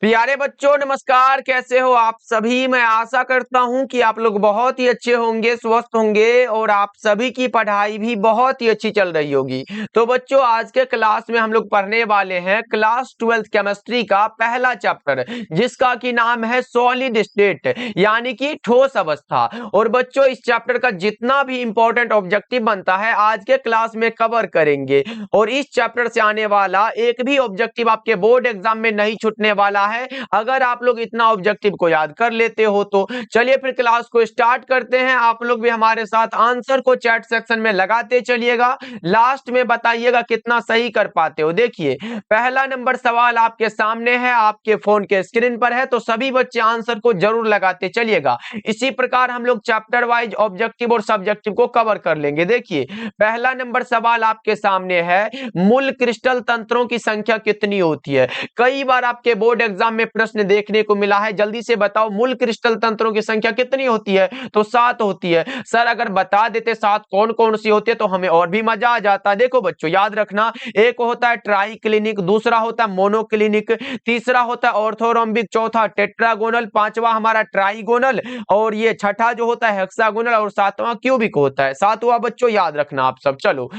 प्यारे बच्चों नमस्कार। कैसे हो आप सभी। मैं आशा करता हूं कि आप लोग बहुत ही अच्छे होंगे, स्वस्थ होंगे और आप सभी की पढ़ाई भी बहुत ही अच्छी चल रही होगी। तो बच्चों आज के क्लास में हम लोग पढ़ने वाले हैं क्लास 12th केमिस्ट्री का पहला चैप्टर, जिसका की नाम है सॉलिड स्टेट यानी कि ठोस अवस्था। और बच्चों इस चैप्टर का जितना भी इंपॉर्टेंट ऑब्जेक्टिव बनता है आज के क्लास में कवर करेंगे। और इस चैप्टर से आने वाला एक भी ऑब्जेक्टिव आपके बोर्ड एग्जाम में नहीं छूटने वाला है, अगर आप लोग इतना ऑब्जेक्टिव को याद कर लेते हो तो। चलिए फिर क्लास को स्टार्ट करते हैं। आप लोग भी हमारे साथ आंसर को चैट सेक्शन में लगाते चलिएगा, लास्ट में बताइएगा कितना सही कर पाते हो। देखिए पहला नंबर सवाल आपके सामने है, आपके फोन के स्क्रीन पर है, तो सभी बच्चे आंसर को जरूर लगाते चलिएगा। इसी प्रकार हम लोग चैप्टर वाइज ऑब्जेक्टिव और सब्जेक्टिव को कवर कर लेंगे। देखिए पहला नंबर सवाल आपके सामने है, मूल क्रिस्टल तंत्रों की संख्या कितनी होती है। कई बार आपके बोर्ड एग्जाम में प्रश्न देखने को मिला है, जल्दी से बताओ मूल क्रिस्टल तंत्रों की संख्या कितनी होती है। तो 7 होती है। सर अगर बता देते 7 कौन कौन सी होती है तो हमें और भी मजा आ जाता। देखो बच्चों याद रखना, एक होता है ट्राई क्लिनिक, दूसरा होता है मोनोक्लिनिक, तीसरा होता है ऑर्थोरोम्बिक, चौथा टेट्रागोनल, पांचवा हमारा ट्राइगोनल और ये छठा जो होता है हेक्सागोनल और सातवां क्यूबिक होता है। सातवां बच्चों याद रखना आप सब। चलो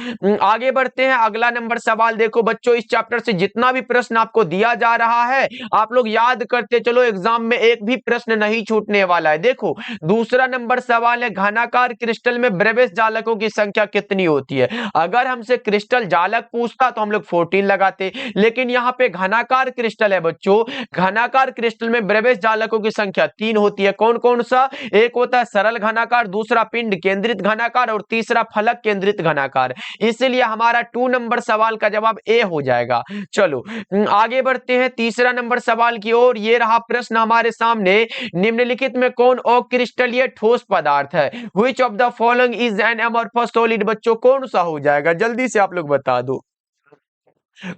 आगे बढ़ते हैं। अगला नंबर सवाल देखो बच्चों, इस चैप्टर से जितना भी प्रश्न आपको दिया जा रहा है आप लोग याद करते चलो, एग्जाम में एक भी प्रश्न नहीं छूटने वाला है। देखो दूसरा नंबर सवाल है, घनाकार क्रिस्टल में ब्रेविस जालकों की संख्या कितनी होती है। अगर हमसे क्रिस्टल जालक पूछता तो हम लोग 14 लगाते, लेकिन यहाँ पे घनाकार क्रिस्टल है बच्चों। घनाकार क्रिस्टल में ब्रेविस जालकों की संख्या 3 होती है। कौन कौन सा, एक होता है सरल घनाकार, दूसरा पिंड केंद्रित घनाकार और तीसरा फलक केंद्रित घनाकार। इसलिए हमारा 2 नंबर सवाल का जवाब ए हो जाएगा। चलो आगे बढ़ते हैं तीसरा नंबर सवाल की ओर। ये रहा प्रश्न हमारे सामने, निम्नलिखित में कौन अक्रिस्टलीय ठोस पदार्थ है। Which of the following is an amorphous solid. बच्चों कौन सा हो जाएगा, जल्दी से आप लोग बता दो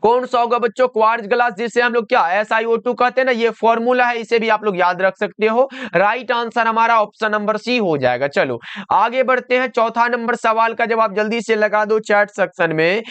कौन सा होगा बच्चों। क्वार्ट्ज ग्लास, जिसे हम लोग क्या SiO2 कहते हैं ना, ये फॉर्मूला है, इसे भी आप लोग याद रख सकते हो। राइट आंसर हमारा ऑप्शन नंबर सी हो जाएगा। चलो आगे बढ़ते हैं, चौथा नंबर सवाल का जवाब जल्दी से लगा दो चैट सेक्शन में।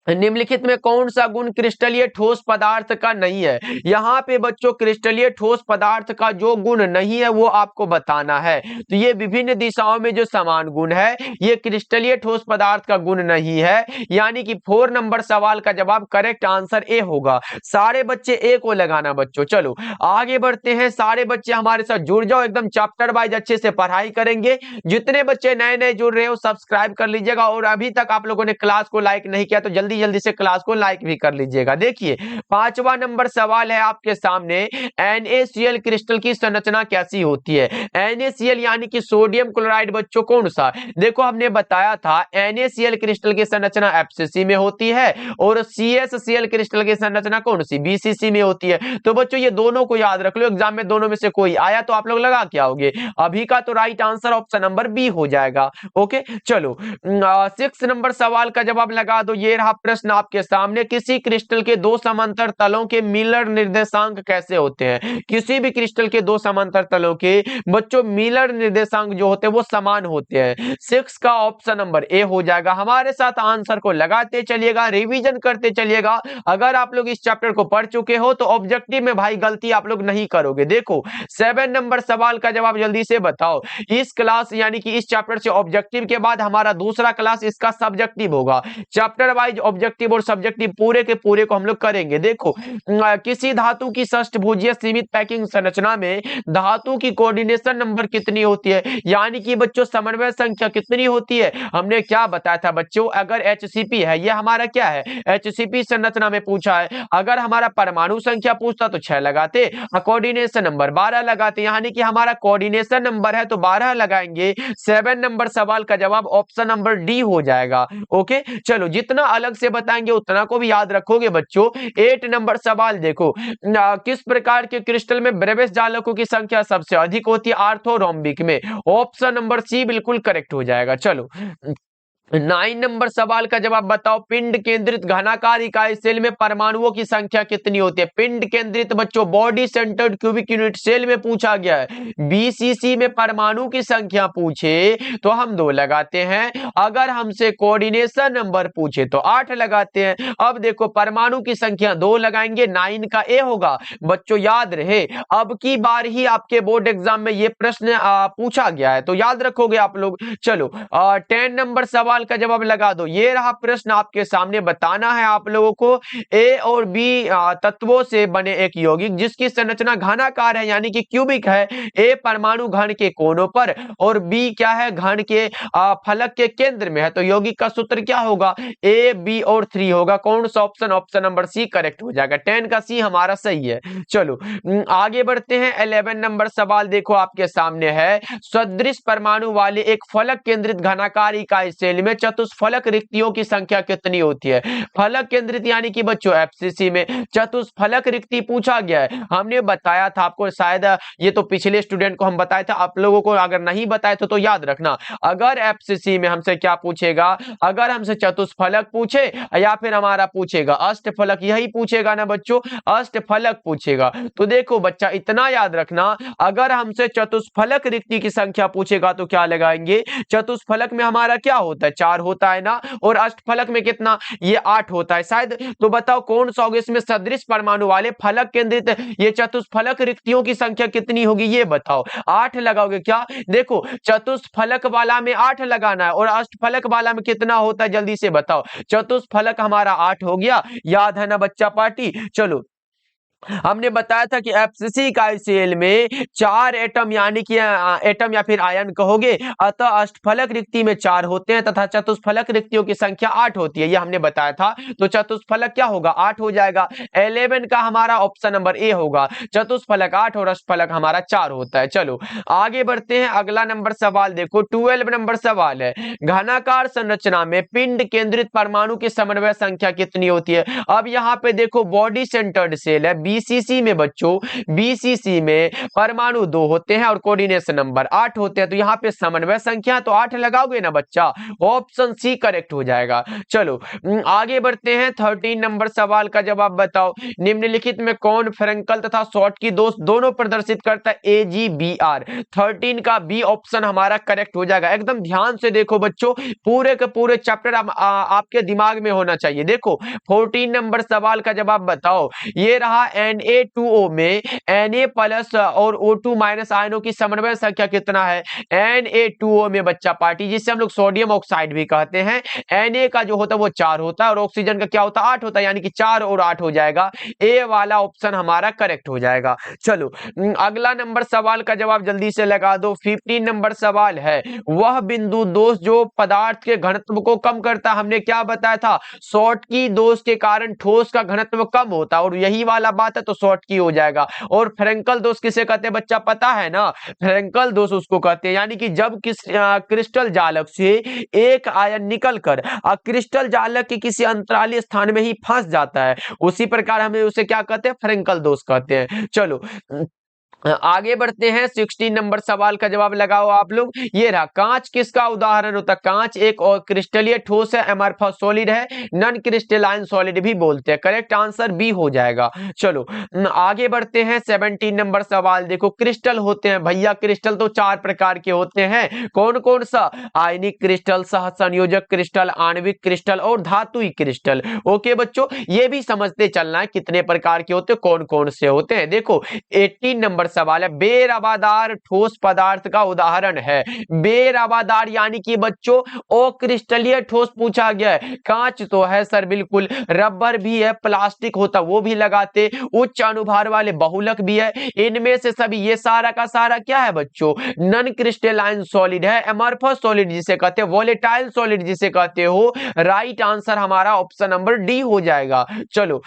निम्नलिखित में कौन सा गुण क्रिस्टलीय ठोस पदार्थ का नहीं है। यहाँ पे बच्चों क्रिस्टलीय ठोस पदार्थ का जो गुण नहीं है वो आपको बताना है। तो ये विभिन्न दिशाओं में जो समान गुण है ये क्रिस्टलीय ठोस पदार्थ का गुण नहीं है, यानी कि 4 नंबर सवाल का जवाब करेक्ट आंसर ए होगा। सारे बच्चे ए को लगाना बच्चों। चलो आगे बढ़ते हैं, सारे बच्चे हमारे साथ जुड़ जाओ, एकदम चैप्टर वाइज अच्छे से पढ़ाई करेंगे। जितने बच्चे नए नए जुड़ रहे हो सब्सक्राइब कर लीजिएगा, और अभी तक आप लोगों ने क्लास को लाइक नहीं किया तो जल्दी जल्दी से क्लास को लाइक भी कर लीजिएगा। देखिए पांचवा नंबर सवाल है आपके सामने, NaCl क्रिस्टल की संरचना कैसी होती है। NaCl यानी कि सोडियम क्लोराइड बच्चों कौन सा। देखो हमने बताया था NaCl क्रिस्टल की संरचना FCC में होती है और CsCl क्रिस्टल की संरचना कौन सी, BCC में होती है। तो बच्चों ये दोनों को याद रख लो, एग्जाम में दोनों में से कोई आया तो आप लोग लगा क्या होगे। अभी का तो right answer option number B हो जाएगा। ओके चलो 6 नंबर सवाल का जवाब लगा दो। ये रहा प्रश्न आपके सामने, किसी क्रिस्टल के दो समांतर तलों के मिलर निर्देशांक कैसे होते हैं। किसी भी क्रिस्टल के दो समांतर तलों के बच्चों मिलर निर्देशांक जो होते हैं वो समान होते हैं। 6 का ऑप्शन नंबर ए हो जाएगा। हमारे साथ आंसर को लगाते चलिएगा, रिवीजन करते चलिएगा। अगर आप लोग इस चैप्टर को पढ़ चुके हो तो ऑब्जेक्टिव में भाई गलती आप लोग नहीं करोगे। देखो 7 नंबर सवाल का जवाब जल्दी से बताओ। इस क्लास यानी कि इस चैप्टर से ऑब्जेक्टिव के बाद हमारा दूसरा क्लास इसका सब्जेक्टिव होगा। चैप्टर वाइज ऑब्जेक्टिव और सब्जेक्टिव पूरे के पूरे को हम लोग करेंगे। देखो किसी धातु की षष्ठभुजीय सीमित पैकिंग संरचना में धातु की कोऑर्डिनेशन नंबर कितनी होती है, यानी कि बच्चों समन्वय संख्या कितनी होती है। हमने क्या बताया था बच्चों, अगर HCP है, ये हमारा क्या है HCP संरचना में पूछा है। अगर हमारा परमाणु संख्या पूछता तो 6 लगाते, कोऑर्डिनेशन नंबर 12 लगाते, यानी कि हमारा कोऑर्डिनेशन नंबर है तो 12 लगाएंगे। 7 नंबर सवाल का जवाब ऑप्शन नंबर डी हो जाएगा। ओके चलो जितना अलग से बताएंगे उतना को भी याद रखोगे बच्चों। 8 नंबर सवाल देखो, किस प्रकार के क्रिस्टल में ब्रेविस जालकों की संख्या सबसे अधिक होती है। आर्थोरोम्बिक में। ऑप्शन नंबर सी बिल्कुल करेक्ट हो जाएगा। चलो 9 नंबर सवाल का जवाब बताओ। पिंड केंद्रित घनाकार इकाई सेल में परमाणुओं की संख्या कितनी होती है? पिंड केंद्रित बच्चों body centred cubic unit cell में पूछा गया है। बीसीसी में परमाणु की संख्या पूछे तो हम 2 लगाते हैं, अगर हमसे कोऑर्डिनेशन नंबर पूछे तो 8 लगाते हैं। अब देखो परमाणु की संख्या 2 लगाएंगे, 9 का ए होगा। बच्चों याद रहे, अब की बार ही आपके बोर्ड एग्जाम में ये प्रश्न पूछा गया है, तो याद रखोगे आप लोग। चलो 10 नंबर सवाल का जवाब लगा दो। ये रहा प्रश्न आपके सामने, बताना है आप लोगों को ए और बी तत्वों से बने एक यौगिक जिसकी संरचना घनाकार है यानी कि क्यूबिक है। ए परमाणु घन के कोनों पर और बी क्या है, घन के फलक के केंद्र में है। तो यौगिक का सूत्र क्या होगा? ए बी और 3 होगा। कौन सा option? Option number C correct हो जाएगा। 10 का सी हमारा सही है। चलो आगे बढ़ते हैं। 11 नंबर सवाल देखो आपके सामने है। सदृश परमाणु वाले एक फलक केंद्रित घनाकार इकाई सेल में चतुष्फलक रिक्तियों की संख्या कितनी होती है? फलक केंद्रित यानी कि बच्चों एफसीसी में चतुष्फलक रिक्ति पूछा गया है। हमने बताया था आपको, शायद ये तो पिछले स्टूडेंट को हम बताया था, आप लोगों को अगर नहीं बताए तो याद रखना। अगर एफसीसी में हमसे क्या पूछेगा, अगर हमसे चतुष्फलक पूछे या फिर हमारा पूछेगा अष्टफलक, यही पूछेगा ना बच्चों, अष्टफलक पूछेगा। तो देखो बच्चा इतना याद रखना, अगर हमसे चतुष्फलक रिक्ति की संख्या पूछेगा तो क्या लगाएंगे? चतुष्फलक में हमारा क्या होता है? 4 होता है ना, और अष्टफलक में कितना? ये 8 होता है शायद। तो बताओ कौन सा होगा इसमें? सदृश परमाणु वाले फलक केंद्रित ये चतुष्फलक रिक्तियों की संख्या कितनी होगी ये बताओ। 8 लगाओगे क्या? देखो चतुष्फलक वाला में 8 लगाना है और अष्टफलक वाला में कितना होता है, जल्दी से बताओ। चतुष्फलक हमारा 8 हो गया, याद है ना बच्चा पार्टी। चलो हमने बताया था कि एफसीसी इकाई सेल में 4 एटम यानी कि एटम या फिर आयन कहोगे, अतः अष्टफलक रिक्ति में 4 होते हैं तथा चतुष्फलक रिक्तियों की संख्या 8 होती है, ये हमने बताया था। तो चतुष्फलक क्या होगा? 8 हो जाएगा। 11 का हमारा ऑप्शन नंबर ए होगा, चतुष्फलक 8 और अष्टफलक हमारा 4 होता है। चलो आगे बढ़ते हैं। अगला नंबर सवाल देखो, 12 नंबर सवाल है। घनाकार संरचना में पिंड केंद्रित परमाणु की समन्वय संख्या कितनी होती है? अब यहाँ पे देखो बॉडी सेंटर्ड सेल है बीसीसी में बच्चों, बीसीसी में परमाणु 2 होते हैं और कोऑर्डिनेशन नंबर 8 होते हैं। तो यहाँ पे समन्वय संख्या तो 8 लगाओगे ना बच्चा, ऑप्शन सी करेक्ट हो जाएगा। चलो आगे बढ़ते हैं। 13 नंबर सवाल का जवाब बताओ। निम्नलिखित में कौन फ्रेंकल तथा शॉर्टकी दोनों प्रदर्शित करता है? AgBr। 13 का बी ऑप्शन हमारा करेक्ट हो जाएगा। एकदम ध्यान से देखो बच्चों, पूरे के पूरे चैप्टर आपके दिमाग में होना चाहिए। देखो 14 नंबर सवाल का जवाब बताओ। ये रहा Na2O में Na प्लस और O2 माइनस आयनों की समन्वय संख्या कितना है? Na2O में बच्चा पार्टी, जिसे हम लोग सोडियम ऑक्साइड भी कहते हैं, Na का जो होता है वो 4 होता है और ऑक्सीजन का क्या होता है? 8 होता है, यानी कि 4 और 8 हो जाएगा। ए वाला ऑप्शन हमारा करेक्ट हो जाएगा। चलो अगला नंबर सवाल का जवाब जल्दी से लगा दो। 15 नंबर सवाल है। वह बिंदु दोष जो पदार्थ के घनत्व को कम करता, हमने क्या बताया था? शॉर्टकी दोष के कारण ठोस का घनत्व कम होता है, और यही वाला बात है तो शॉर्टकी हो जाएगा। और फ्रेंकल दोष किसे कहते हैं बच्चा, पता है ना? फ्रेंकल दोष उसको कहते हैं, यानी कि जब क्रिस्टल जालक से एक आयन निकलकर क्रिस्टल जालक के किसी अंतराली स्थान में ही फंस जाता है, उसी प्रकार हमें उसे क्या कहते हैं? फ्रेंकल दोष कहते हैं। चलो आगे बढ़ते हैं। 16 नंबर सवाल का जवाब लगाओ आप लोग। ये रहा, कांच किसका उदाहरण होता है? कांच एक और क्रिस्टलीय ठोस है, एमरफस सॉलिड है, नॉन क्रिस्टलाइन सॉलिड भी बोलते हैं। करेक्ट आंसर बी हो जाएगा। चलो आगे बढ़ते हैं। 17 नंबर सवाल देखो। क्रिस्टल होते हैं भैया, क्रिस्टल तो 4 प्रकार के होते हैं। कौन कौन सा? आयनिक क्रिस्टल, सह संयोजक क्रिस्टल, आणविक क्रिस्टल और धातुई क्रिस्टल। ओके बच्चों, ये भी समझते चलना है कितने प्रकार के होते हैं, कौन कौन से होते हैं। देखो 18 नंबर सवाल है। बेरवादार ठोस पदार्थ का उदाहरण है। बेरवादार यानी कि बच्चों अक्रिस्टलीय ठोस पूछा गया है। कांच तो है सर बिल्कुल, रबर भी है, प्लास्टिक होता वो भी लगाते, उच्च अनुभार वाले बहुलक भी है। इनमें से सभी ये सारा का सारा क्या है बच्चों? नॉन क्रिस्टलाइन सॉलिड है, एमरफस सॉलिड जिसे कहते हैं, वोलेटाइल सॉलिड जिसे कहते हो। राइट आंसर हमारा ऑप्शन नंबर डी हो जाएगा। चलो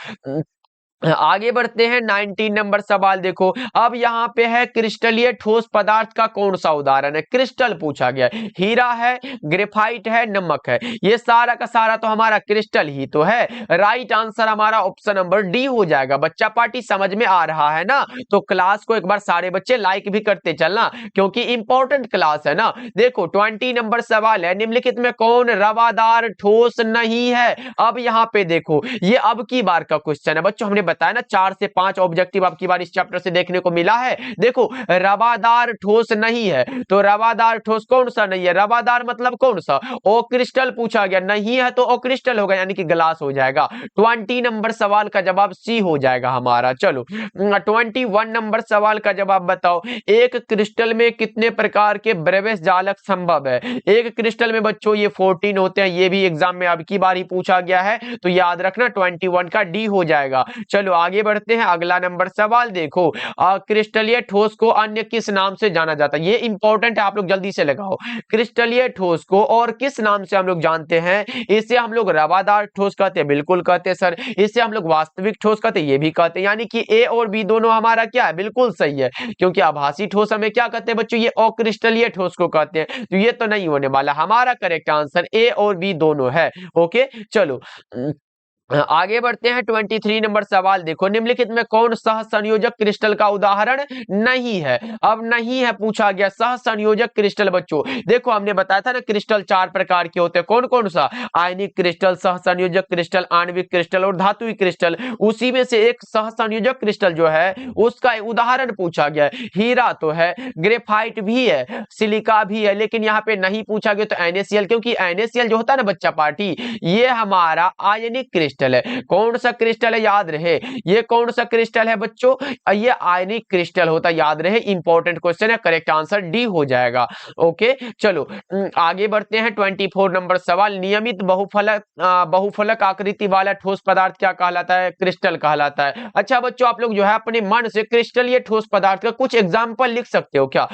आगे बढ़ते हैं 19 नंबर सवाल देखो। अब यहाँ पे है क्रिस्टलीय ठोस पदार्थ का कौन सा उदाहरण है। क्रिस्टल पूछा गया है, हीरा है, ग्रेफाइट है, नमक है। ये सारा का सारा तो हमारा क्रिस्टल ही तो है। राइट आंसर हमारा ऑप्शन नंबर डी हो जाएगा। बच्चा पार्टी समझ में आ रहा है ना। तो क्लास को एक बार सारे बच्चे लाइक भी करते चलना, क्योंकि इंपॉर्टेंट क्लास है ना। देखो 20 नंबर सवाल है, निम्नलिखित में कौन रवादार ठोस नहीं है। अब यहाँ पे देखो, ये अब की बार का क्वेश्चन है बच्चों। हमने बताया ना 4 से 5 ऑब्जेक्टिव अब की बार इस चैप्टर से देखने को मिला है। देखो रवादार ठोस नहीं है, तो रवादार ठोस कौन सा नहीं है। रवादार मतलब कौन सा, ओ क्रिस्टल पूछा गया, नहीं है तो ओ क्रिस्टल होगा, यानी कि ग्लास हो जाएगा। 20 नंबर सवाल का जवाब सी हो जाएगा हमारा। चलो 21 नंबर सवाल का जवाब बताओ। एक क्रिस्टल में कितने प्रकार के ब्रेविस जालक संभव है। एक क्रिस्टल में बच्चों ये 14 होते हैं, ये भी एग्जाम में अब की बार ही पूछा गया है, तो याद रखना 21 का डी हो जाएगा। चलो आगे बढ़ते हैं, अगला नंबर सवाल देखो। क्रिस्टलीय ठोस को अन्य किस नाम से जाना जाता है। ये इंपॉर्टेंट है, आप लोग जल्दी से लगाओ। क्रिस्टलीय ठोस को और किस नाम से हम लोग जानते हैं। इसे हम लोग रवादार ठोस कहते हैं, बिल्कुल कहते हैं सर। इसे हम लोग वास्तविक ठोस कहते हैं, ये भी कहते हैं। यानी कि ए और बी दोनों हमारा क्या है, बिल्कुल सही है। क्योंकि आभासी ठोस हमें क्या कहते हैं बच्चों, ये अक्रिस्टलीय ठोस को कहते हैं। तो ये तो नहीं होने वाला, हमारा करेक्ट आंसर ए और बी दोनों है। ओके चलो आगे बढ़ते हैं। 23 नंबर सवाल देखो, निम्नलिखित में कौन सहसंयोजक क्रिस्टल का उदाहरण नहीं है। अब नहीं है पूछा गया सहसंयोजक क्रिस्टल। बच्चों देखो हमने बताया था ना, क्रिस्टल 4 प्रकार के होते हैं। कौन कौन सा, आयनिक क्रिस्टल, सहसंयोजक क्रिस्टल, आणविक क्रिस्टल और धात्विक क्रिस्टल। उसी में से एक सहसंयोजक क्रिस्टल जो है उसका उदाहरण पूछा गया है। हीरा तो है, ग्रेफाइट भी है, सिलिका भी है, लेकिन यहाँ पे नहीं पूछा गया तो NaCl, क्योंकि NaCl जो होता है ना बच्चा पार्टी, ये हमारा आयनिक क्रिस्टल है। कौन सा क्रिस्टल है याद रहे, ये कौन सा क्रिस्टल है बच्चों, ये आयनिक क्रिस्टल होता है, याद रहे। इंपॉर्टेंट क्वेश्चन है, करेक्ट आंसर डी हो जाएगा। ओके चलो आगे बढ़ते हैं। 24 नंबर सवाल, नियमित बहुफलक आकृति वाला ठोस पदार्थ क्या कहलाता है। क्रिस्टल कहलाता है। अच्छा बच्चों आप लोग जो है अपने मन से क्रिस्टल ये ठोस पदार्थ का कुछ एग्जाम्पल लिख सकते हो क्या।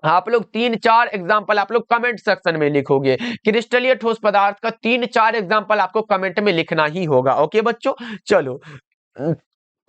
आप लोग 3-4 एग्जाम्पल आप लोग कमेंट सेक्शन में लिखोगे। क्रिस्टलीय ठोस पदार्थ का 3-4 एग्जाम्पल आपको कमेंट में लिखना ही होगा। ओके बच्चों चलो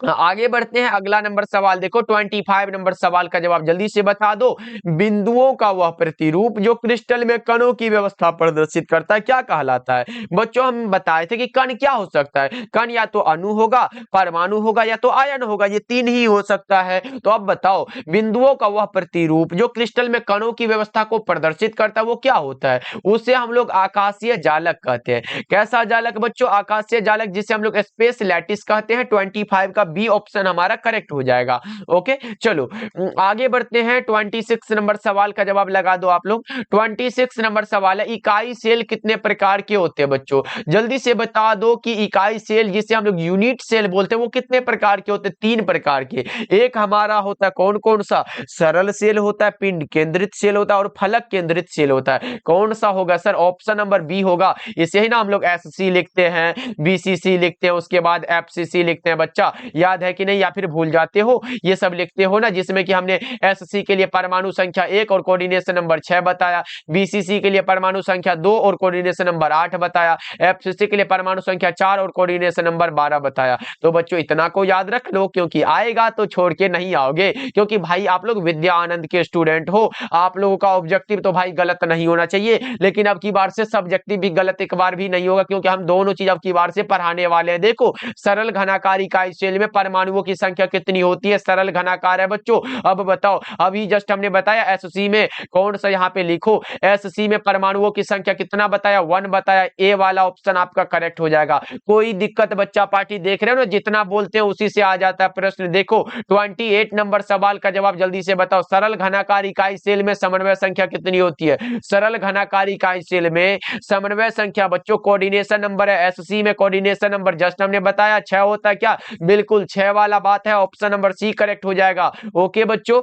आगे बढ़ते हैं, अगला नंबर सवाल देखो। 25 नंबर सवाल का जवाब जल्दी से बता दो। बिंदुओं का वह प्रतिरूप जो क्रिस्टल में कणों की व्यवस्था प्रदर्शित करता है क्या कहलाता है। बच्चों हम बताए थे कि कण क्या हो सकता है, कण या तो अणु होगा, परमाणु होगा, या तो आयन होगा, ये 3 ही हो सकता है। तो अब बताओ बिंदुओं का वह प्रतिरूप जो क्रिस्टल में कणों की व्यवस्था को प्रदर्शित करता है वो क्या होता है। उसे हम लोग आकाशीय जालक कहते हैं। कैसा जालक बच्चों, आकाशीय जालक, जिसे हम लोग स्पेस लैटिस कहते हैं। 25 का बी ऑप्शन हमारा करेक्ट हो जाएगा। ओके चलो आगे बढ़ते हैं। 26 नंबर सवाल का जवाब लगा दो आप लोग। 26 नंबर सवाल है, इकाई सेल कितने प्रकार के होते हैं। बच्चों जल्दी से बता दो कि इकाई सेल जिसे हम लोग यूनिट सेल बोलते हैं वो कितने प्रकार के होते हैं। 3 प्रकार के। एक हमारा होता है कौन कौन सा, सरल सेल होता है, पिंड केंद्रित सेल होता है और फलक केंद्रित सेल होता है। कौन सा होगा सर, ऑप्शन नंबर बी होगा। इसे ही ना हम लोग SC लिखते हैं, BCC लिखते हैं, उसके बाद FCC लिखते हैं। बच्चा याद है कि नहीं, या फिर भूल जाते हो, ये सब लिखते हो ना, जिसमें कि हमने SC के लिए परमाणु संख्या 1 और कोऑर्डिनेशन नंबर 6 बताया, BCC के लिए परमाणु संख्या 2 और कोऑर्डिनेशन नंबर 8 बताया, FCC के लिए परमाणु संख्या 4 और कोऑर्डिनेशन नंबर 12 बताया। तो बच्चों इतना को याद रख लो, क्योंकि आएगा तो छोड़ के नहीं आओगे, क्योंकि भाई आप लोग विद्या आनंद के स्टूडेंट हो। आप लोगों का ऑब्जेक्टिव तो भाई गलत नहीं होना चाहिए, लेकिन अब की बार से सब्जेक्टिव भी गलत एक बार भी नहीं होगा, क्योंकि हम दोनों चीज अब की बार से पढ़ाने वाले हैं। देखो सरल घनाकार इकाई सेल में परमाणुओं की संख्या कितनी होती है, सरल घनाकार है बच्चों। अब बताओ, अभी जस्ट हमने बताया SC में कौन सा, यहाँ पे लिखो SC में परमाणुओं की संख्या कितना बताया, 1 बताया। ए वाला ऑप्शन आपका करेक्ट हो जाएगा। कोई दिक्कत बच्चा पार्टी देख रहे हो ना, जितना बोलते हैं उसी से आ जाता है प्रश्न। देखो 28 नंबर सवाल का जवाब जल्दी से बताओ। सरल घनाकार इकाई सेल में समन्वय संख्या कितनी होती है। सरल घनाकार इकाई सेल में समन्वय संख्या बच्चों कोऑर्डिनेशन नंबर है, SC में कोऑर्डिनेशन नंबर जस्ट हमने बताया 6 होता है क्या, बिल्कुल 6 वाला बात है। ऑप्शन नंबर सी करेक्ट हो जाएगा। ओके बच्चों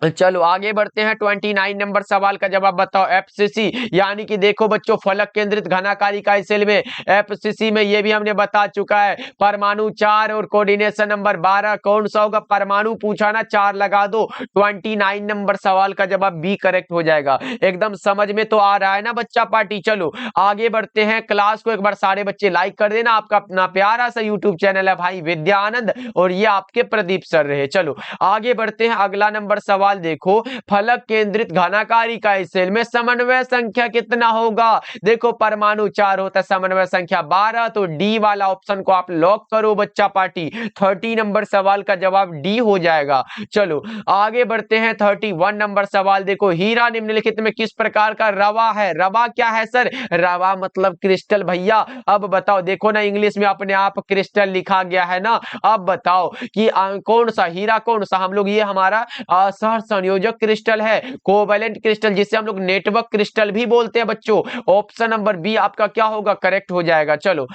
चलो आगे बढ़ते हैं। 29 नंबर सवाल का जवाब बताओ। एफसीसी यानी कि देखो बच्चों, फलक केंद्रित घनाकारी इकाई सेल में एफसीसी में ये भी हमने बता चुका है। परमाणु 4 और कोऑर्डिनेशन नंबर 12 कौन सा होगा? परमाणु पूछा ना, 4 लगा दो। 29 नंबर सवाल का जवाब बी करेक्ट हो जाएगा। एकदम समझ में तो आ रहा है ना बच्चा पार्टी। चलो आगे बढ़ते हैं। क्लास को एक बार सारे बच्चे लाइक कर देना। आपका अपना प्यारा सा यूट्यूब चैनल है भाई विद्यानंद, और ये आपके प्रदीप सर रहे। चलो आगे बढ़ते हैं। अगला नंबर सवाल देखो, फलक केंद्रित घनाकार इकाई सेल में समन्वय संख्या कितना होगा? देखो परमाणु 4 होता है, समन्वय संख्या 12, तो डी वाला ऑप्शन को आप लॉक करो बच्चा पार्टी। 30 नंबर सवाल का जवाब डी हो जाएगा। चलो आगे बढ़ते हैं। 31 नंबर सवाल देखो, हीरा निम्नलिखित में किस प्रकार का रवा है? रवा क्या है सर? रवा मतलब क्रिस्टल भैया। अब बताओ, देखो ना इंग्लिश में अपने आप क्रिस्टल लिखा गया है ना। अब बताओ कि कौन सा हीरा, कौन सा हम लोग, ये हमारा सह संयोजक क्रिस्टल है, कोवैलेंट क्रिस्टल, जिसे हम लोग नेटवर्क क्रिस्टल भी बोलते हैं बच्चों। ऑप्शन नंबर बी आपका क्या होगा? करेक्ट हो जाएगा। चलो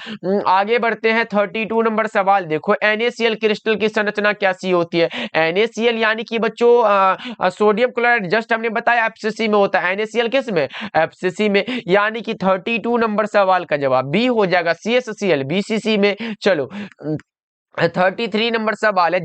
आगे बढ़ते हैं। 32 नंबर सवाल देखो, NaCl क्रिस्टल की संरचना कैसी होती है? NaCl यानी कि बच्चों सोडियम क्लोराइड, जस्ट हमने बताया एफसीसी में होता है। NaCl किस में? एफसीसी में। यानी कि 32 नंबर सवाल का जवाब बी हो जाएगा, CSCl BCC में। चलो 33 नंबर सवाल है,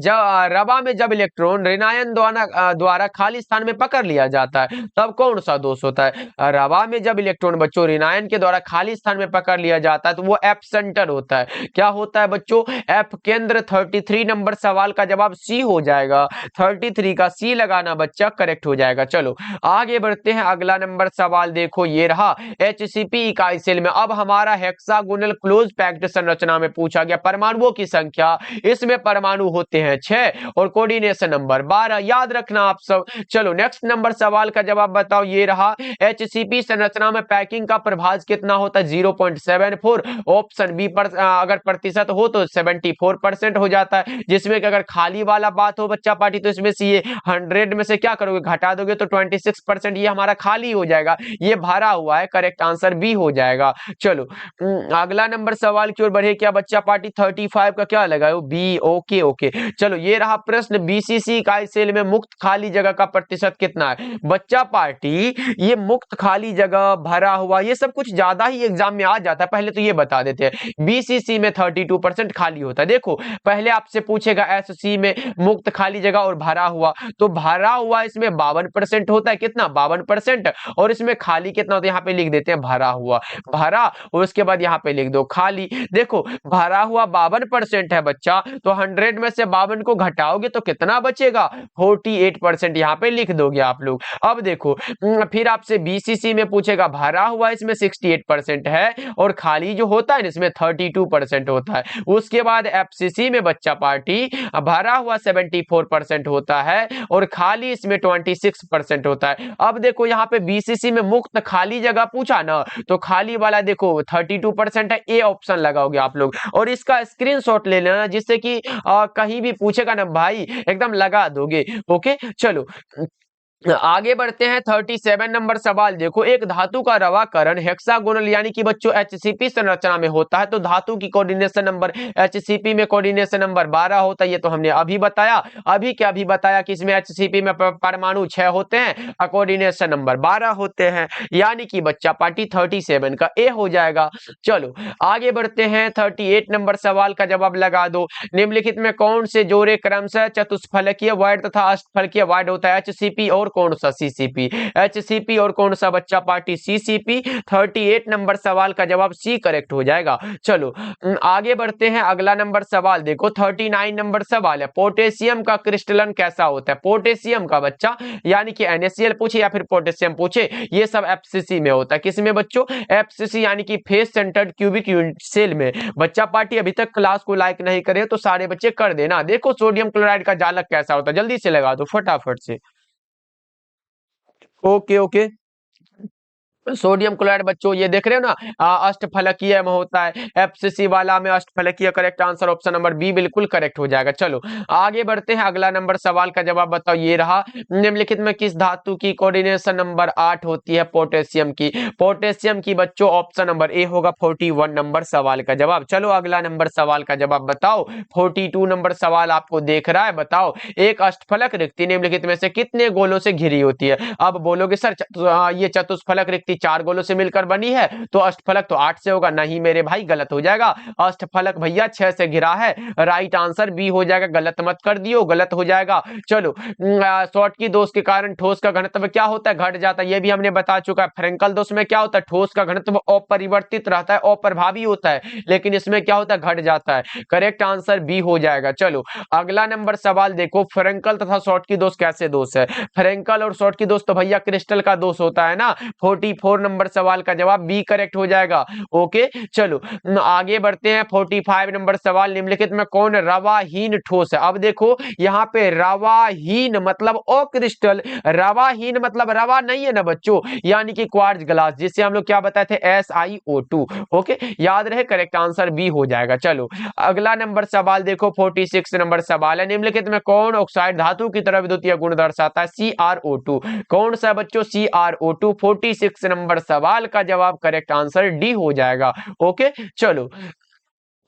रवा में जब इलेक्ट्रॉन ऋणायन द्वारा खाली स्थान में पकड़ लिया जाता है तब कौन सा दोष होता है? रवा में जब इलेक्ट्रॉन बच्चों ऋणायन के द्वारा खाली स्थान में पकड़ लिया जाता है तो वो एफ सेंटर होता है। क्या होता है बच्चों? एफ केंद्र। 33 नंबर सवाल का जवाब सी हो जाएगा। 33 का सी लगाना बच्चा, करेक्ट हो जाएगा। चलो आगे बढ़ते हैं। अगला नंबर सवाल देखो, ये रहा HCP इकाई सेल में। अब हमारा हेक्सागोनल क्लोज पैक्ड संरचना में पूछा गया परमाणुओं की संख्या। इसमें परमाणु होते हैं 6 और कोऑर्डिनेशन नंबर 12, याद रखना आप सब। चलो नेक्स्ट नंबर सवाल का जवाब बताओ। ये रहा, HCP संरचना में पैकिंग का प्रभाज कितना होता है? 0.74। ऑप्शन बी पर अगर प्रतिशत हो तो 74% हो जाता है, जिसमें कि अगर खाली वाला बात हो बच्चा पार्टी तो इसमें से ये 100 में से क्या करोगे? घटा दोगे तो 26%, ये हमारा खाली हो जाएगा। ये भरा हुआ है, करेक्ट आंसर बी हो जाएगा। चलो अगला नंबर सवाल की ओर बढ़े क्या बच्चा पार्टी? 35 का क्या लगाओ? बी। Okay okay. चलो ये रहा प्रश्न, BCC इकाई सेल में मुक्त खाली जगह का प्रतिशत कितना है? बच्चा पार्टी ये मुक्त खाली जगह, भरा हुआ, ये सब कुछ ज्यादा ही एग्जाम में आ जाता है। पहले तो ये बता देते हैं, BCC में 32% खाली होता है। देखो पहले आपसे पूछेगा SC में मुक्त खाली जगह और भरा हुआ, तो भरा हुआ इसमें 52% होता है। कितना? 52%। और इसमें खाली कितना होता है? यहाँ पे लिख देते हैं भरा हुआ, भरा, और उसके बाद यहाँ पे लिख दो खाली। देखो भरा हुआ 52% है बच्चा, तो 100 में से 52 को घटाओगे तो कितना बचेगा? 48% यहाँ पे लिख दोगे आप लोग। अब देखो फिर आपसे BCC में पूछेगा, भरा हुआ इसमें 68% है और खाली जो होता है इसमें 32% होता है। उसके बाद FCC में बच्चा पार्टी भरा हुआ 74% होता है और खाली इसमें 26% होता है। अब देखो यहाँ पे BCC में मुक्त खाली जगह पूछा ना, तो खाली वाला देखो 32% है, ए ऑप्शन लगाओगे आप लोग, और इसका स्क्रीनशॉट ले लेना, जिससे कि कहीं भी पूछेगा ना भाई एकदम लगा दोगे। ओके चलो आगे बढ़ते हैं। 37 नंबर सवाल देखो, एक धातु का रवाकरण हेक्सागोनल यानी कि बच्चों HCP संरचना में होता है, तो धातु की कोऑर्डिनेशन नंबर HCP में कोऑर्डिनेशन नंबर 12 होता है। ये तो हमने अभी बताया। अभी क्या भी बताया कि इसमें HCP में परमाणु 6 होते हैं और कोऑर्डिनेशन नंबर 12 होते हैं, यानी कि बच्चा पार्टी 37 का ए हो जाएगा। चलो आगे बढ़ते हैं। 38 नंबर सवाल का जवाब लगा दो, निम्नलिखित में कौन से जोड़े क्रमशः चतुष्फलकीय वाइड तथा अष्टफलकीय वाइड होता है? HCP और कौन सा? CCP। HCP और कौन सा बच्चा पार्टी? CCP। 38 नंबर सवाल का जवाब सी करेक्ट हो जाएगा। चलो आगे बढ़ते हैं। अगला नंबर सवाल देखो, 39 नंबर सवाल है, पोटेशियम का क्रिस्टलन कैसा होता है? पोटेशियम का बच्चा यानी कि NaCl पूछे या फिर पोटेशियम पूछे, ये सब FCC में होता है। किसमें बच्चों? FCC यानी कि face centred cubic unit cell में। बच्चा पार्टी अभी तक क्लास को लाइक नहीं करे तो सारे बच्चे कर देना। देखो सोडियम क्लोराइड का जालक कैसा होता है, जल्दी से लगा दो फटाफट से। Okay okay. सोडियम क्लोराइड बच्चों ये देख रहे हो ना, अष्टफलकीय में होता है। एफसीसी वाला में अष्टफलकीय। Correct answer option number B बिल्कुल करेक्ट हो जाएगा। चलो आगे बढ़ते हैं, अगला नंबर सवाल का जवाब बताओ। ये रहा, निम्नलिखित में किस धातु की कोऑर्डिनेशन नंबर 8 होती है? पोटेशियम की। पोटेशियम की बच्चों ऑप्शन नंबर ए होगा 41 नंबर सवाल का जवाब। चलो अगला नंबर सवाल का जवाब बताओ। 42 नंबर सवाल आपको देख रहा है, बताओ एक अष्टफलक रिक्ति निम्नलिखित में से कितने गोलों से घिरी होती है? अब बोलोगे सर ये चतुष्फलक रिक्ति 4 गोलों से मिलकर बनी है, तो अष्टफलक तो 8 से होगा। नहीं मेरे भाई, गलत हो जाएगा। अष्टफलक भैया 6 से घिरा है। राइट आंसर बी हो जाएगा। गलत मत कर दियो, गलत हो जाएगा। चलो शॉर्ट की दोष के कारण ठोस का घनत्व क्या होता है? घट जाता है। ये भी हमने बता चुका है। फ्रेंकल दोष में क्या होता है? ठोस का घनत्व अपरिवर्तित रहता है, अप्रभावी होता है, लेकिन इसमें क्या होता है? घट जाता है। करेक्ट आंसर बी हो जाएगा। चलो अगला नंबर सवाल देखो, फ्रेंकल तथा शॉर्ट की दोष कैसे दोष है? फ्रेंकल और शॉर्ट की दोष तो भैया क्रिस्टल का दोष होता है ना। 44 नंबर सवाल का जवाब बी करेक्ट हो जाएगा। ओके चलो आगे बढ़ते हैं। 45 नंबर सवाल, निम्नलिखित में कौन रवाहीन ठोस है? अब देखो यहाँ पे रवाहीन मतलब अक्रिस्टल, रवाहीन मतलब रवा नहीं है ना बच्चों, यानी कि क्वार्ट्ज ग्लास, जिसे हम लोग क्या बताए थे? SiO2। ओके याद रहे, करेक्ट आंसर बी हो जाएगा। चलो अगला नंबर सवाल देखो, 46 नंबर सवाल है, निम्नलिखित में कौन ऑक्साइड धातु की तरह विद्युतीय गुण दर्शाता है? CrO2। कौन सा बच्चों? CrO2। 46 नंबर सवाल का जवाब करेक्ट आंसर डी हो जाएगा। ओके चलो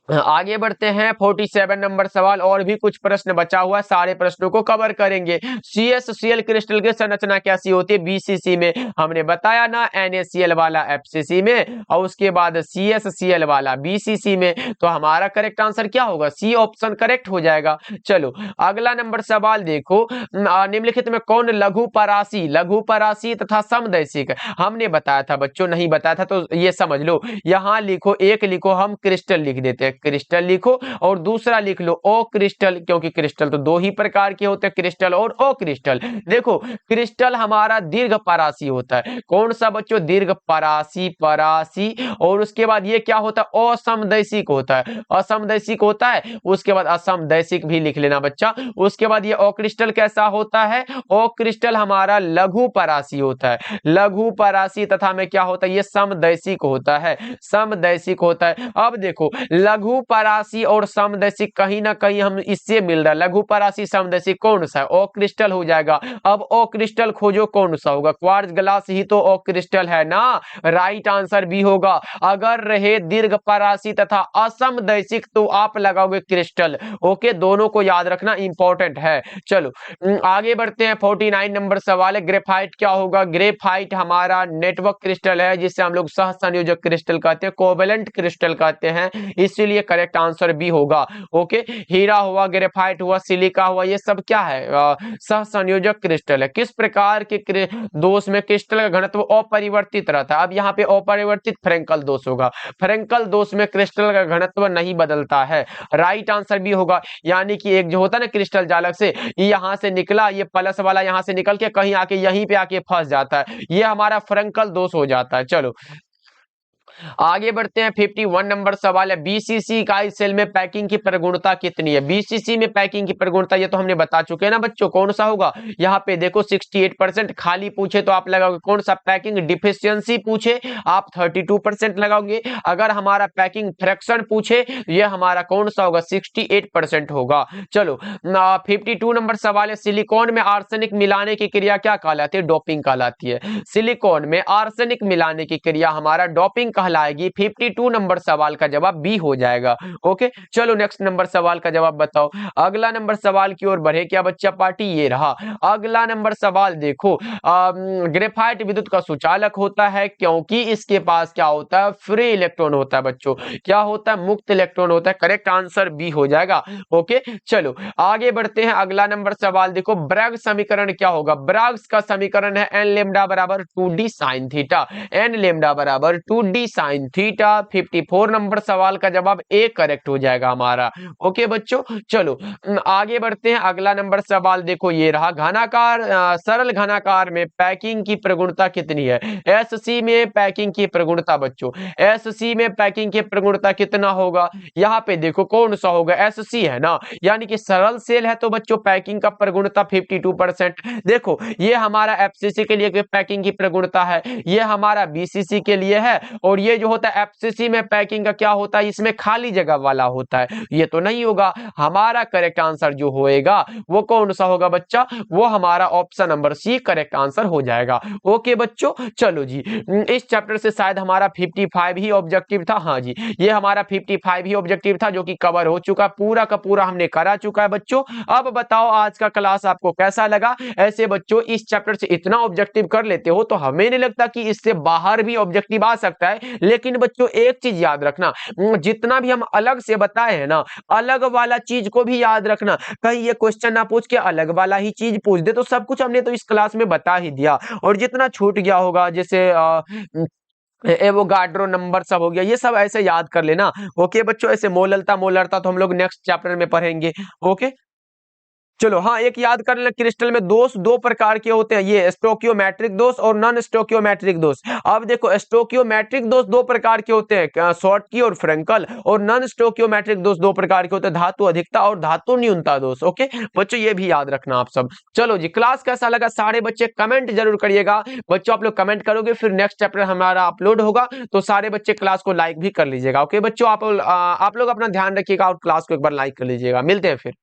आगे बढ़ते हैं। 47 नंबर सवाल, और भी कुछ प्रश्न बचा हुआ है, सारे प्रश्नों को कवर करेंगे। CsCl क्रिस्टल की संरचना कैसी होती है? BCC में हमने बताया ना, NaCl वाला FCC में, और उसके बाद CsCl वाला BCC में। तो हमारा करेक्ट आंसर क्या होगा? सी ऑप्शन करेक्ट हो जाएगा। चलो अगला नंबर सवाल देखो, निम्नलिखित में कौन लघु परासी तथा समदैशिक? हमने बताया था बच्चों, नहीं बताया था तो ये समझ लो। यहां लिखो, एक लिखो हम क्रिस्टल लिख देते हैं, क्रिस्टल लिखो, और दूसरा लिख लो ओ क्रिस्टल, क्योंकि क्रिस्टल तो दो ही प्रकार के होते हैं, क्रिस्टल और ओ क्रिस्टल। देखो क्रिस्टल हमारा दीर्घ परासी होता है। कौन सा बच्चों? दीर्घ परासी। और उसके बाद ये क्या होता है? असमदैशिक होता है। असमदैशिक होता है, उसके बाद असमदैशिक भी लिख लेना बच्चा। उसके बाद ये ओ क्रिस्टल कैसा होता है? ओ क्रिस्टल हमारा लघु परासी होता है, लघु परासी। तथा में क्या होता है? ये समदैशिक होता है, समदैशिक होता है। अब देखो लघु परासी और समदैशिक कहीं ना कहीं हम इससे मिल रहा है। लघु परासी समदैशिक कौन सा है? ओ क्रिस्टल हो जाएगा। अब ओ क्रिस्टल खोजो, कौन सा होगा? क्वार्ट्ज ग्लास ही तो ओ क्रिस्टल है ना। राइट आंसर भी होगा। अगर रहे दीर्घ परासी तथा असमदैशिक तो आप लगाओगे क्रिस्टल। ओके दोनों को याद रखना, इंपॉर्टेंट है। चलो आगे बढ़ते हैं। 49 नंबर सवाल है, ग्रेफाइट क्या होगा? ग्रेफाइट हमारा नेटवर्क क्रिस्टल है, जिसे हम लोग सह संयोजक क्रिस्टल कहते हैं, कोवेलेंट क्रिस्टल कहते हैं, इसीलिए करेक्ट आंसर भी होगा। ओके हीरा हुआ, ग्रेफाइट हुआ, सिलिका हुआ, ये सब क्या है? सह संयोजक क्रिस्टल है। किस प्रकार के दोष में क्रिस्टल का घनत्व अपरिवर्तित रहता है? अब यहाँ पे अपरिवर्तित फ्रेंकल दोष होगा। फ्रेंकल दोष में क्रिस्टल का घनत्व नहीं बदलता है। राइट आंसर भी होगा। यानी कि एक जो होता है ना क्रिस्टल जालक से, यहां से निकला, ये प्लस वाला यहां से निकल के कहीं आके यहीं पे आके फंस जाता है, ये हमारा फ्रेंकल दोष हो जाता है। चलो आगे बढ़ते हैं। 51 नंबर सवाल है, बीसीसी इकाई सेल में पैकिंग की प्रगुणता कितनी है? बीसीसी में पैकिंग की प्रगुणता ये तो हमने बता चुके हैं ना बच्चों, कौन सा होगा? यहाँ पे देखो 68%। खाली पूछे तो आप लगाओगे कौन सा? पैकिंग डिफिशियंसी पूछे आप 32% लगाओगे। अगर हमारा पैकिंग फ्रैक्शन पूछे, ये हमारा कौन सा होगा? 68% होगा। चलो 52 नंबर सवाल है, सिलिकॉन में आर्सेनिक मिलाने की क्रिया क्या कहलाती है? डोपिंग कहलाती है। सिलिकॉन में आर्सेनिक मिलाने की क्रिया हमारा डोपिंग कहलाएगी। 52 नंबर सवाल का जवाब बी हो जाएगा। ओके चलो नेक्स्ट नंबर सवाल का जवाब बताओ। अगला नंबर सवाल की ओर बढ़े क्या बच्चा पार्टी? ये रहा अगला नंबर सवाल। देखो ग्रेफाइट विद्युत का सुचालक होता है, क्योंकि इसके पास क्या होता है? फ्री इलेक्ट्रॉन होता है बच्चों। क्या होता है? मुक्त इलेक्ट्रॉन होता है। करेक्ट आंसर बी हो जाएगा। ओके चलो आगे बढ़ते हैं। अगला नंबर सवाल देखो, ब्रैग समीकरण क्या होगा? ब्रैग्स का समीकरण है n लेमडा बराबर 2d sin theta. n lambda बराबर 2d साइन थीटा। 54 नंबर सवाल का जवाब ए करेक्ट हो जाएगा हमारा। ओके बच्चों, चलो आगे बढ़ते हैं। अगला नंबर सवाल देखो ये रहा, घनाकार सरल घनाकार में पैकिंग की प्रगुणता कितनी है? एससी में पैकिंग की प्रगुणता बच्चों, एससी में पैकिंग की प्रगुणता कितना होगा? यहाँ पे देखो कौन सा होगा, एससी है ना, यानी कि सरल सेल है, तो बच्चों पैकिंग का प्रगुणता 52%। देखो ये हमारा एफसीसी के लिए पैकिंग की प्रगुणता है, ये हमारा बीसीसी के लिए है, और ये जो होता है एफसीसी में पैकिंग का क्या होता है, इसमें खाली जगह वाला होता है, ये तो नहीं होगा। हमारा करेक्ट आंसर जो होएगा वो कौन सा होगा बच्चा, वो हमारा option number C correct answer हो जाएगा। ओके बच्चों, चलो जी, इस चैप्टर से शायद हमारा 55 ही ऑब्जेक्टिव था। हाँ जी, ये हमारा 55 ही ऑब्जेक्टिव था जो कि कवर हो चुका, पूरा का पूरा हमने करा चुका है बच्चों। अब बताओ आज का क्लास आपको कैसा लगा? ऐसे बच्चों इस चैप्टर से इतना ऑब्जेक्टिव कर लेते हो तो हमें नहीं लगता कि इससे बाहर भी ऑब्जेक्टिव आ सकता है। लेकिन बच्चों एक चीज याद रखना, जितना भी हम अलग से बताए हैं ना, अलग वाला चीज को भी याद रखना। कहीं ये क्वेश्चन ना पूछ के अलग वाला ही चीज पूछ दे, तो सब कुछ हमने तो इस क्लास में बता ही दिया, और जितना छूट गया होगा जैसे एवोगाड्रो नंबर सब हो गया, ये सब ऐसे याद कर लेना। ओके बच्चों, ऐसे मोलरता मोलरता तो हम लोग नेक्स्ट चैप्टर में पढ़ेंगे। ओके चलो, हाँ एक याद कर ले, क्रिस्टल में दोष दो प्रकार के होते हैं, ये स्टोकियोमेट्रिक दोष और नॉन स्टोकियोमेट्रिक दोष। अब देखो स्टोकियोमेट्रिक दोष दो प्रकार के होते हैं, शॉर्टकी और फ्रेंकल, और नॉन स्टोकियोमेट्रिक दोष दो प्रकार के होते हैं, धातु अधिकता और धातु न्यूनता दोष। ओके बच्चों, ये भी याद रखना आप सब। चलो जी, क्लास कैसा लगा सारे बच्चे कमेंट जरूर करिएगा। बच्चों आप लोग कमेंट करोगे फिर नेक्स्ट चैप्टर हमारा अपलोड होगा, तो सारे बच्चे क्लास को लाइक भी कर लीजिएगा। ओके बच्चों, आप लोग अपना ध्यान रखिएगा और क्लास को एक बार लाइक कर लीजिएगा। मिलते हैं फिर।